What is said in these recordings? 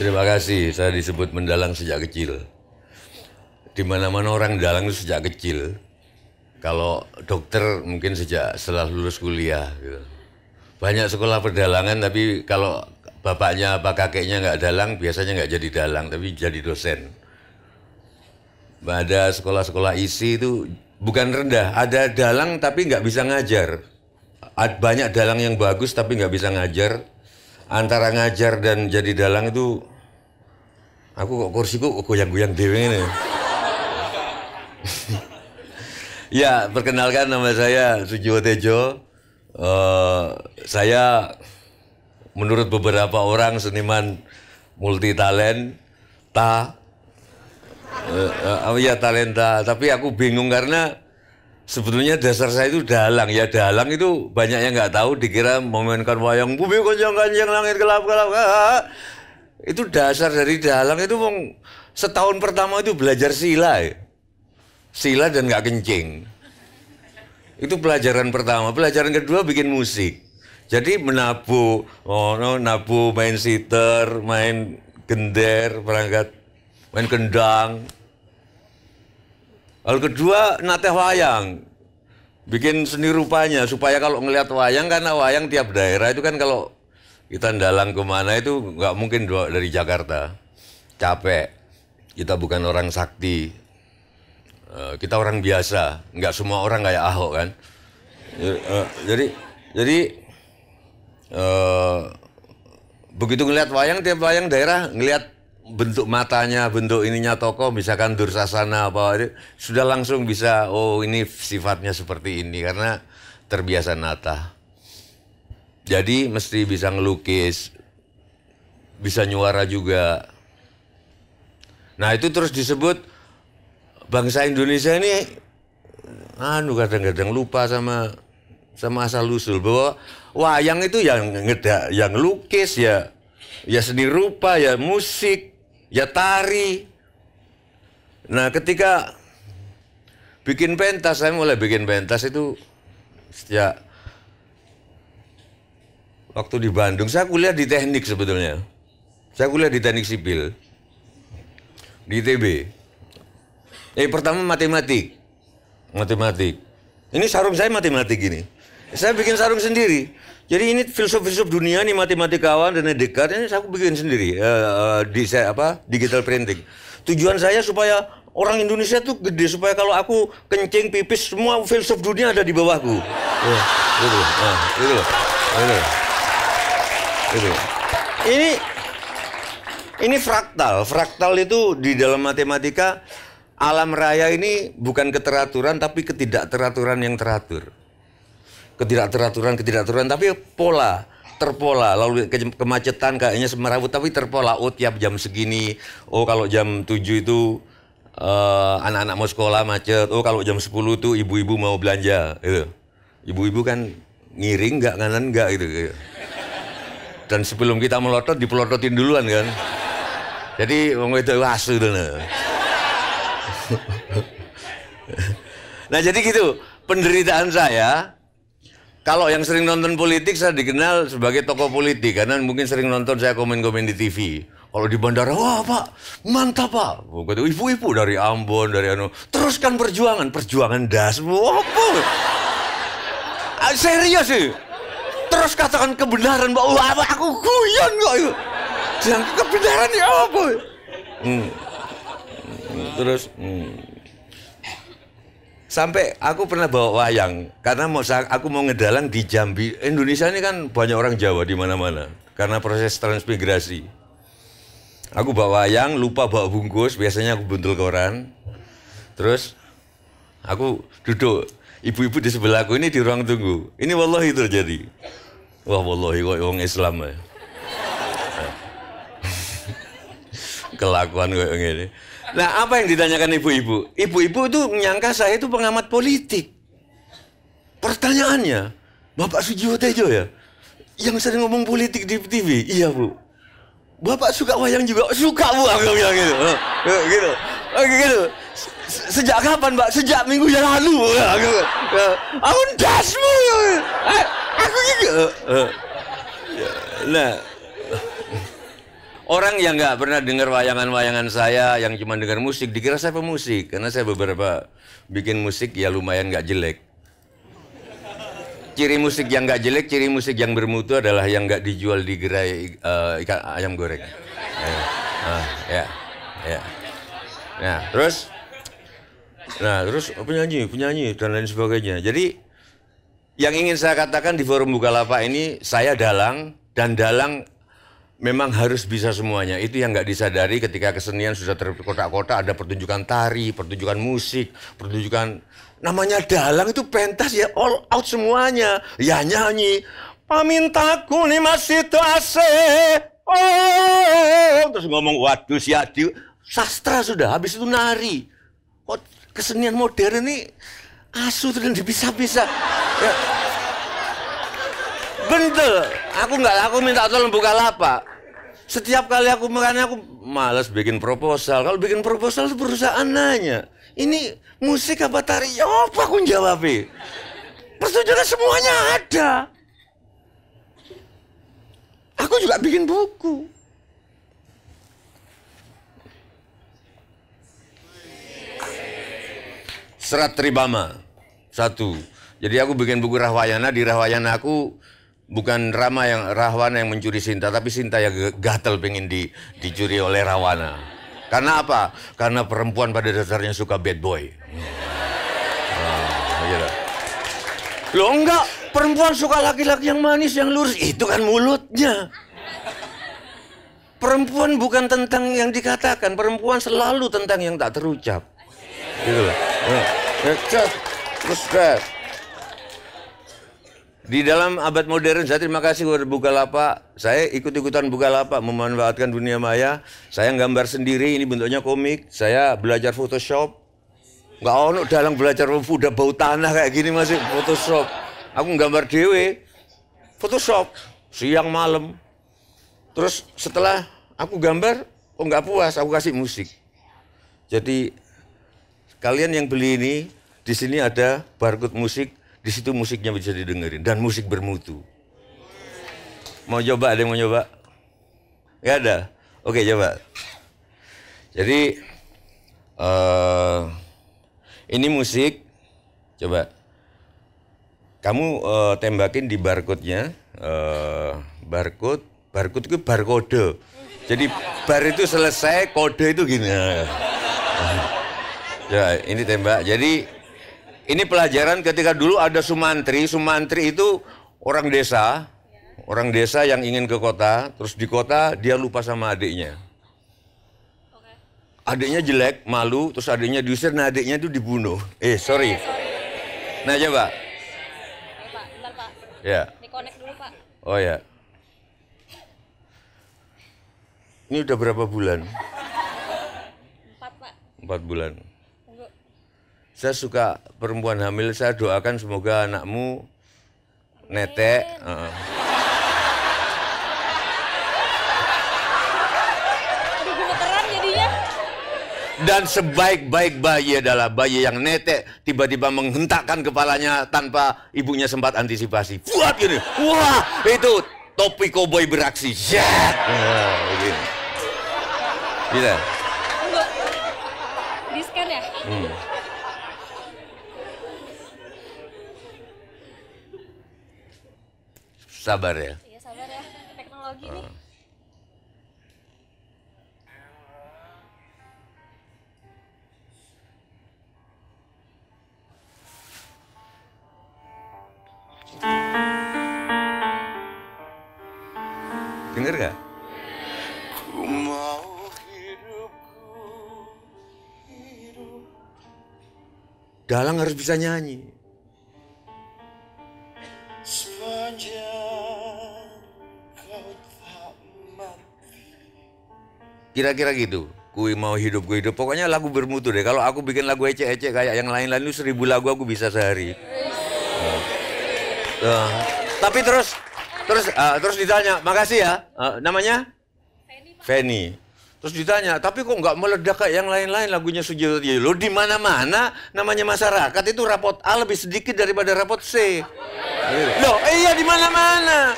Terima kasih, saya disebut mendalang sejak kecil. Di mana-mana orang dalang itu sejak kecil. Kalau dokter mungkin sejak setelah lulus kuliah. Gitu. Banyak sekolah perdalangan, tapi kalau bapaknya apa kakeknya nggak dalang, biasanya nggak jadi dalang, tapi jadi dosen. Ada sekolah-sekolah isi itu bukan rendah, ada dalang tapi nggak bisa ngajar. Banyak dalang yang bagus tapi nggak bisa ngajar. Antara ngajar dan jadi dalang itu, aku kok kursiku goyang-goyang dewe ini. Ya, perkenalkan nama saya Sujiwo Tejo. Saya menurut beberapa orang seniman multi talenta. Ya talenta, tapi aku bingung karena sebetulnya dasar saya itu dalang. Ya dalang itu banyak yang nggak tahu, dikira memainkan wayang bumi konjang-kanjang langit gelap-gelap. Itu dasar dari dalang itu setahun pertama itu belajar sila ya. Sila dan nggak kencing. Itu pelajaran pertama. Pelajaran kedua bikin musik. Jadi menabuh, nabuh, main siter, main gender, perangkat, main kendang. Lalu kedua nateh wayang, bikin seni rupanya supaya kalau ngelihat wayang, karena wayang tiap daerah itu kan kalau kita dalang kemana itu nggak mungkin dari Jakarta, capek. Kita bukan orang sakti, kita orang biasa, nggak semua orang kayak Ahok kan. Jadi begitu ngelihat wayang, tiap wayang daerah ngelihat bentuk matanya, bentuk ininya tokoh, misalkan Dursasana apa, sudah langsung bisa, oh ini sifatnya seperti ini, karena terbiasa nata. Jadi mesti bisa ngelukis, bisa nyuara juga. Nah itu terus disebut bangsa Indonesia ini, kadang-kadang lupa sama asal usul, bahwa wayang itu yang lukis ya seni rupa, ya musik, ya tari. Nah ketika bikin pentas, saya mulai bikin pentas itu sejak waktu di Bandung. Saya kuliah di teknik sebetulnya. Saya kuliah di teknik sipil di ITB. Pertama matematik. Ini sarung saya matematik ini. Saya bikin sarung sendiri. Jadi ini filsuf-filsuf dunia nih, matematikawan dan Descartes, ini saya bikin sendiri, digital printing. Tujuan saya supaya orang Indonesia tuh gede, supaya kalau aku kencing, pipis, semua filsuf dunia ada di bawahku. Ini fraktal. Fraktal itu di dalam matematika, alam raya ini bukan keteraturan tapi ketidakteraturan yang teratur. Ketidakteraturan, tapi terpola. Lalu kemacetan kayaknya semerawut, tapi terpola. Oh tiap jam segini, oh kalau jam 7 itu anak-anak mau sekolah macet, oh kalau jam 10 itu ibu-ibu mau belanja. Gitu. Ibu-ibu kan ngiring nggak, kanan nggak gitu. Dan sebelum kita melotot, dipelototin duluan kan. Jadi itu asu tuh. Nah jadi gitu, penderitaan saya. Kalau yang sering nonton politik, saya dikenal sebagai tokoh politik, karena mungkin sering nonton saya komen-komen di TV. Kalau di bandara, wah Pak, mantap Pak. Ibu-ibu dari Ambon, dari teruskan perjuangan das. Apa? Serius sih. Terus katakan kebenaran, Pak. Wah, aku guyon kok itu. Jangan kebenaran ya apa? Terus. Sampai aku pernah bawa wayang, karena aku mau ngedalang di Jambi. Indonesia ini kan banyak orang Jawa di mana-mana, karena proses transmigrasi. Aku bawa wayang, lupa bawa bungkus, biasanya aku buntul koran. Terus aku duduk, ibu-ibu di sebelah aku ini di ruang tunggu. Ini wallahi terjadi. Wah wallahi kok orang Islam ya. Kelakuan kayak gini. Nah, apa yang ditanyakan ibu-ibu? Ibu-ibu itu menyangka saya itu pengamat politik. Pertanyaannya, Bapak Sujiwo Tejo ya, yang sering ngomong politik di TV. Iya Bu. Bapak suka wayang juga? Suka Bu, aku bilang gitu. Gitu. Sejak kapan Mbak? Sejak minggu yang lalu. Aku dasmu. Aku gitu. Nah, Orang yang nggak pernah dengar wayangan-wayangan saya, yang cuma dengar musik, dikira saya pemusik. Karena saya beberapa bikin musik ya lumayan nggak jelek. Ciri musik yang nggak jelek, ciri musik yang bermutu adalah yang nggak dijual di gerai ikan ayam goreng. Ya. Nah, terus penyanyi dan lain sebagainya. Jadi yang ingin saya katakan di forum Bukalapak ini, saya dalang, dan dalang memang harus bisa semuanya. Itu yang nggak disadari ketika kesenian sudah terkotak-kotak, ada pertunjukan tari, pertunjukan musik, pertunjukan... Namanya dalang itu pentas ya, all out semuanya. Ya nyanyi, pamintaku nih masih tuase, oh, terus ngomong waduh siadi, sastra sudah, habis itu nari. Kok kesenian modern ini asu dan bisa-bisa. Ya. Bener, aku minta tolong Bukalapak. Setiap kali aku makanya aku malas bikin proposal. Kalau bikin proposal itu perusahaan nanya, ini musik apa tari? Ya apa aku jawab? Pertunjukan semuanya ada. Aku juga bikin buku. Serat Tribama 1. Jadi aku bikin buku Rahwayana. Di Rahwayana aku bukan Rahwana yang mencuri Sinta, tapi Sinta yang gatel pengen dicuri oleh Rahwana. Karena apa? Karena perempuan pada dasarnya suka bad boy. Loh enggak, perempuan suka laki-laki yang manis, yang lurus. Itu kan mulutnya. Perempuan bukan tentang yang dikatakan, perempuan selalu tentang yang tak terucap. Gitu loh. Terus di dalam abad modern, saya terima kasih kepada Bukalapak. Saya ikut-ikutan Bukalapak memanfaatkan dunia maya. Saya gambar sendiri, ini bentuknya komik. Saya belajar Photoshop. Nggak ono dalang belajar udah bau tanah kayak gini masih Photoshop. Aku gambar dewe, Photoshop, siang malam. Terus setelah aku gambar, kok nggak puas, aku kasih musik. Jadi kalian yang beli ini, di sini ada barcode musik. Di situ musiknya bisa didengerin dan musik bermutu. Mau coba? Ada yang mau coba? Gak ada? Oke, coba. Jadi ini musik. Coba kamu tembakin di barcode-nya. Barcode itu barcode. Jadi bar itu selesai, kode itu gini. Ya, ini tembak. Jadi ini pelajaran ketika dulu ada Sumantri. Sumantri itu orang desa yang ingin ke kota. Terus di kota dia lupa sama adiknya. Adiknya jelek, malu, terus adiknya diusir, nah adiknya itu dibunuh. Sorry. Nah coba. Pak, bentar Pak. Ya. Dikonek dulu Pak. Oh ya. Ini udah berapa bulan? 4 Pak. 4 bulan. Tunggu. Saya suka perempuan hamil, saya doakan semoga anakmu netek. Aduh, gemeteran jadinya. Dan sebaik-baik bayi adalah bayi yang netek tiba-tiba menghentakkan kepalanya tanpa ibunya sempat antisipasi. Buat gini, wah itu topi koboi beraksi. Yak. Begini. Bisa. Tunggu. Di scan ya? Sabar ya. Iya sabar ya, teknologi nih. Dengar gak? Dalang harus bisa nyanyi. Kira-kira gitu. Kui mau hidup, gue hidup. Pokoknya lagu bermutu deh. Kalau aku bikin lagu ecek-ecek kayak yang lain-lain itu 1000 lagu aku bisa sehari. Tapi terus ditanya, makasih ya. Namanya? Feni. Terus ditanya, tapi kok nggak meledak kayak yang lain-lain lagunya Sujiwo Tio? Lo di mana-mana namanya masyarakat itu rapot A lebih sedikit daripada rapot C. Loh, iya di mana-mana.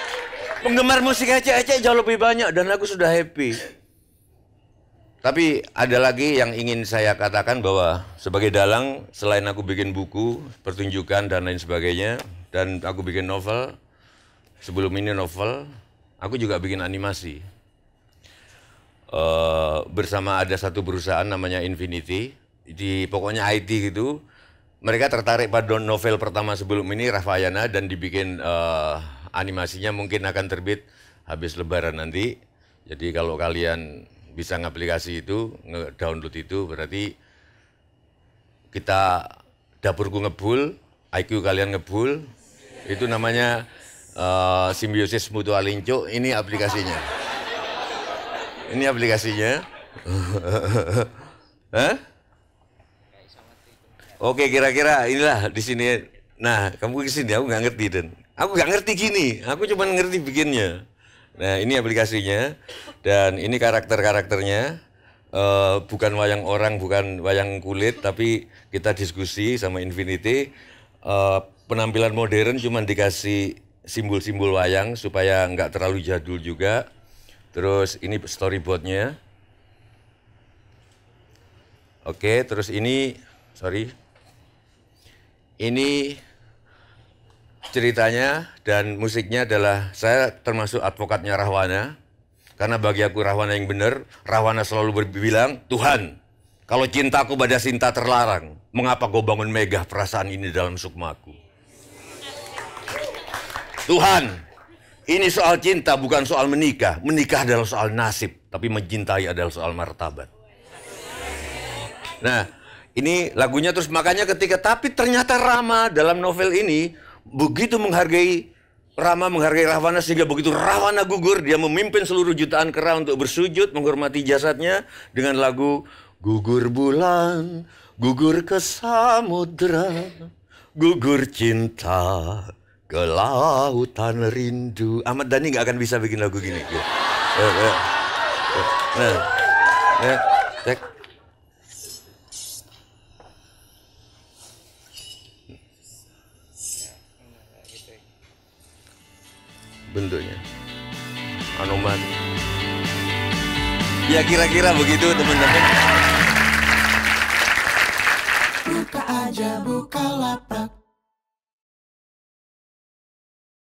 Penggemar musik Aceh jauh lebih banyak dan aku sudah happy. Tapi ada lagi yang ingin saya katakan bahwa sebagai dalang, selain aku bikin buku, pertunjukan dan lain sebagainya, dan aku bikin novel, sebelum ini novel, aku juga bikin animasi. Bersama ada satu perusahaan namanya Infinity, pokoknya IT gitu. Mereka tertarik pada novel pertama sebelum ini, Rahwayana, dan dibikin animasinya mungkin akan terbit habis Lebaran nanti. Jadi kalau kalian bisa ngaplikasi itu, nge-download itu, berarti kita dapurku ngebul, IQ kalian ngebul, itu namanya simbiosis mutual lincuk, ini aplikasinya. Ini aplikasinya. Hah? Oke, kira-kira inilah di sini. Nah, kamu ke sini, aku nggak ngerti dan aku nggak ngerti gini, aku cuma ngerti bikinnya. Nah, ini aplikasinya dan ini karakter-karakternya. Bukan wayang orang, bukan wayang kulit, tapi kita diskusi sama Infinity. Penampilan modern cuma dikasih simbol-simbol wayang supaya nggak terlalu jadul juga. Terus ini storyboardnya. Oke, terus ini, ini ceritanya dan musiknya adalah saya termasuk advokatnya Rahwana. Karena bagi aku Rahwana yang benar, Rahwana selalu berbilang, Tuhan, kalau cintaku pada Sinta terlarang, mengapa kau bangun megah perasaan ini dalam sukmaku? Tuhan, ini soal cinta bukan soal menikah. Menikah adalah soal nasib, tapi mencintai adalah soal martabat. Nah, ini lagunya terus makanya tapi ternyata Rama dalam novel ini begitu menghargai Rahwana sehingga begitu Rahwana gugur, dia memimpin seluruh jutaan kera untuk bersujud menghormati jasadnya dengan lagu Gugur bulan, gugur ke samudra, gugur cinta ke lautan rindu. Ahmad Dhani nggak akan bisa bikin lagu gini. Nah, cek. Bentuknya anoman. Ya kira-kira begitu teman-teman. Buka aja Bukalapak.